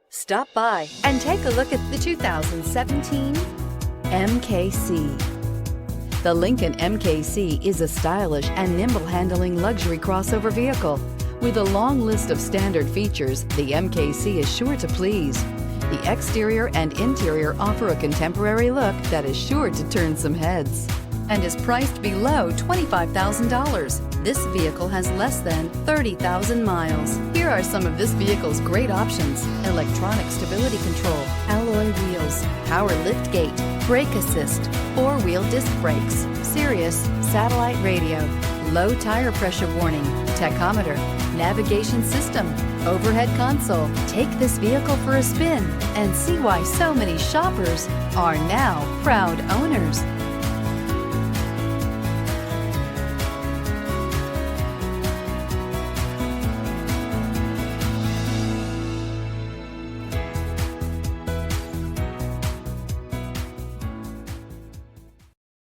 Stop by and take a look at the 2017 MKC. The Lincoln MKC is a stylish and nimble-handling luxury crossover vehicle. With a long list of standard features, the MKC is sure to please. The exterior and interior offer a contemporary look that is sure to turn some heads and is priced below $25,000. This vehicle has less than 30,000 miles. Here are some of this vehicle's great options: electronic stability control, alloy wheels, power liftgate, brake assist, four-wheel disc brakes, Sirius satellite radio, low tire pressure warning, tachometer, navigation system, overhead console. Take this vehicle for a spin and see why so many shoppers are now proud owners.